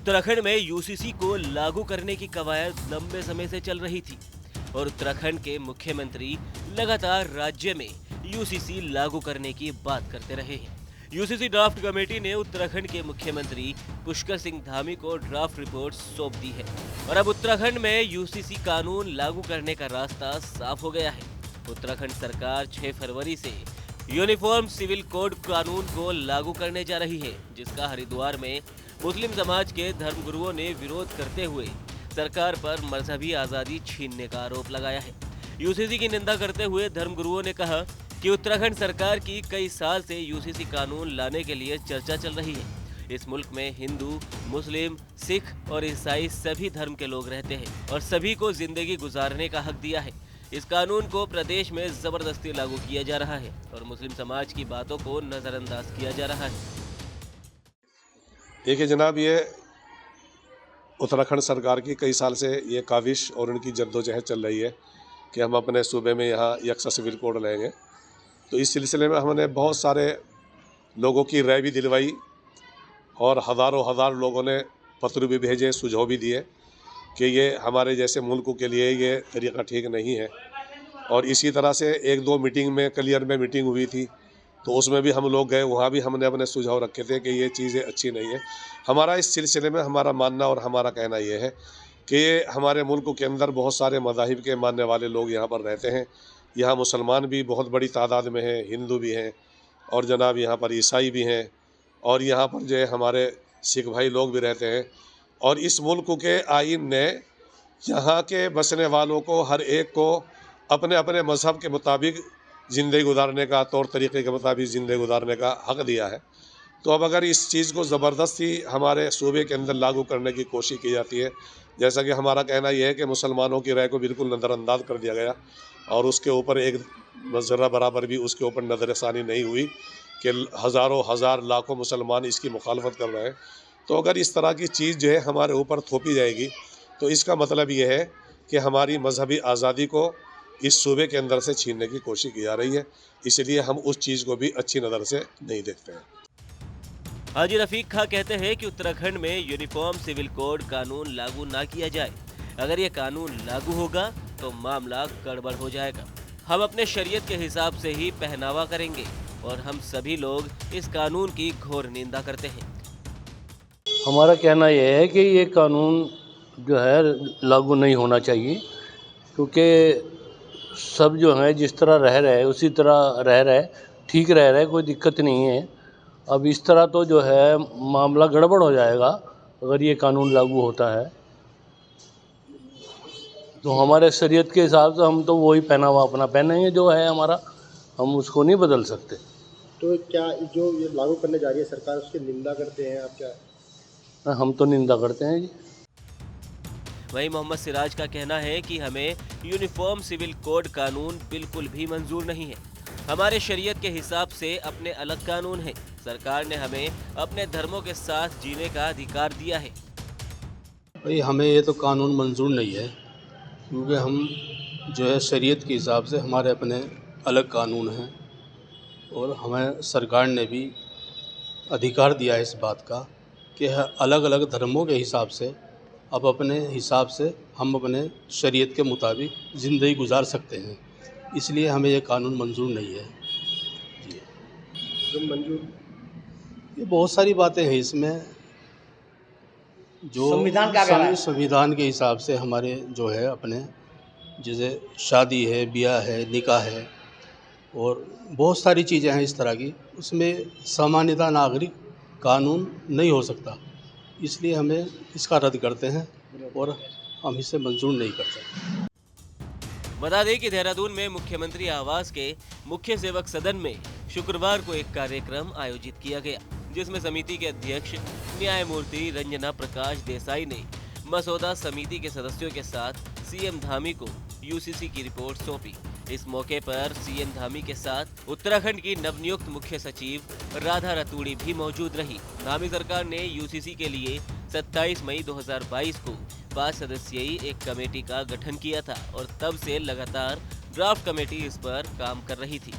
उत्तराखंड में यूसीसी को लागू करने की कवायद लंबे समय से चल रही थी और उत्तराखंड के मुख्यमंत्री लगातार राज्य में यूसीसी लागू करने की बात करते रहे हैं। यूसीसी ड्राफ्ट कमेटी ने उत्तराखंड के मुख्यमंत्री पुष्कर सिंह धामी को ड्राफ्ट रिपोर्ट सौंप दी है और अब उत्तराखंड में यूसीसी कानून लागू करने का रास्ता साफ हो गया है। उत्तराखंड सरकार 6 फरवरी से यूनिफॉर्म सिविल कोड कानून को लागू करने जा रही है, जिसका हरिद्वार में मुस्लिम समाज के धर्मगुरुओं ने विरोध करते हुए सरकार पर मजहबी आजादी छीनने का आरोप लगाया है। यूसीसी की निंदा करते हुए धर्मगुरुओं ने कहा कि उत्तराखंड सरकार की कई साल से यूसीसी कानून लाने के लिए चर्चा चल रही है। इस मुल्क में हिंदू, मुस्लिम, सिख और ईसाई सभी धर्म के लोग रहते हैं और सभी को जिंदगी गुजारने का हक दिया है। इस कानून को प्रदेश में जबरदस्ती लागू किया जा रहा है और मुस्लिम समाज की बातों को नजरअंदाज किया जा रहा है। देखिए जनाब, ये उत्तराखंड सरकार की कई साल से ये काविश और उनकी जद्दोजहद चल रही है कि हम अपने सूबे में यहाँ यकसा सिविल कोड लाएंगे। तो इस सिलसिले में हमने बहुत सारे लोगों की राय भी दिलवाई और हज़ार लोगों ने पत्र भी भेजे, सुझाव भी दिए कि ये हमारे जैसे मुल्कों के लिए ये तरीक़ा ठीक नहीं है। और इसी तरह से 1-2 मीटिंग में क्लियर में मीटिंग हुई थी, तो उसमें भी हम लोग गए, वहाँ भी हमने अपने सुझाव रखे थे कि ये चीज़ें अच्छी नहीं है। हमारा इस सिलसिले में हमारा मानना और हमारा कहना ये है कि हमारे मुल्क के अंदर बहुत सारे मज़ाहिब के मानने वाले लोग यहाँ पर रहते हैं। यहाँ मुसलमान भी बहुत बड़ी तादाद में हैं, हिंदू भी हैं और जनाब यहाँ पर ईसाई भी हैं और यहाँ पर जो है हमारे सिख भाई लोग भी रहते हैं। और इस मुल्क के आइन ने यहाँ के बसने वालों को हर एक को अपने अपने मज़हब के मुताबिक ज़िंदगी गुजारने का, तौर तरीक़े के मुताबिक ज़िंदगी गुजारने का हक़ दिया है। तो अब अगर इस चीज़ को ज़बरदस्ती हमारे सूबे के अंदर लागू करने की कोशिश की जाती है, जैसा कि हमारा कहना यह है कि मुसलमानों की राय को बिल्कुल नज़रअंदाज कर दिया गया और उसके ऊपर एक ज़र्रा बराबर भी उसके ऊपर नज़रसानी नहीं हुई कि हज़ार लाखों मुसलमान इसकी मुखालफत कर रहे हैं। तो अगर इस तरह की चीज़ जो है हमारे ऊपर थोपी जाएगी तो इसका मतलब ये है कि हमारी मजहबी आज़ादी को इस सूबे के अंदर से छीनने की कोशिश की जा रही है। इसलिए हम उस चीज़ को भी अच्छी नज़र से नहीं देखते हैं। हाजी रफीक खां कहते हैं कि उत्तराखंड में यूनिफॉर्म सिविल कोड कानून लागू ना किया जाए। अगर ये कानून लागू होगा तो मामला गड़बड़ हो जाएगा। हम अपने शरीयत के हिसाब से ही पहनावा करेंगे और हम सभी लोग इस कानून की घोर निंदा करते हैं। हमारा कहना यह है कि ये कानून जो है लागू नहीं होना चाहिए, क्योंकि सब जो है जिस तरह रह रहे उसी तरह रह रहे, ठीक रह रहे, कोई दिक्कत नहीं है। अब इस तरह तो जो है मामला गड़बड़ हो जाएगा अगर ये कानून लागू होता है। तो हमारे शरीयत के हिसाब से हम तो वही पहनावा अपना पहनेंगे जो है हमारा, हम उसको नहीं बदल सकते। तो क्या जो ये लागू करने जा रही है सरकार, उसकी निंदा करते हैं आप? क्या हम तो निंदा करते हैं जी। वहीं मोहम्मद सिराज का कहना है कि हमें यूनिफॉर्म सिविल कोड कानून बिल्कुल भी मंजूर नहीं है। हमारे शरीयत के हिसाब से अपने अलग कानून है। सरकार ने हमें अपने धर्मों के साथ जीने का अधिकार दिया है। भाई हमें ये तो कानून मंजूर नहीं है, क्योंकि हम जो है शरीयत के हिसाब से हमारे अपने अलग कानून हैं और हमें सरकार ने भी अधिकार दिया है इस बात का कि अलग अलग धर्मों के हिसाब से अब अपने हिसाब से हम अपने शरीयत के मुताबिक ज़िंदगी गुजार सकते हैं। इसलिए हमें ये कानून मंजूर नहीं है जी। जो मंजूर, ये बहुत सारी बातें हैं इसमें, जो संविधान के हिसाब से हमारे जो है अपने, जैसे शादी है, ब्याह है, निकाह है और बहुत सारी चीज़ें हैं इस तरह की, उसमें सामान्यतः नागरिक कानून नहीं हो सकता। इसलिए हमें इसका रद्द करते हैं और हम इसे मंजूर नहीं करते। बता दें कि देहरादून में मुख्यमंत्री आवास के मुख्य सेवक सदन में शुक्रवार को एक कार्यक्रम आयोजित किया गया, जिसमें समिति के अध्यक्ष न्यायमूर्ति रंजना प्रकाश देसाई ने मसौदा समिति के सदस्यों के साथ सीएम धामी को यूसीसी की रिपोर्ट सौंपी। इस मौके पर सीएम धामी के साथ उत्तराखंड की नवनियुक्त मुख्य सचिव राधा रतूड़ी भी मौजूद रही। धामी सरकार ने यूसीसी के लिए 27 मई 2022 को 5 सदस्यीय एक कमेटी का गठन किया था और तब से लगातार ड्राफ्ट कमेटी इस पर काम कर रही थी।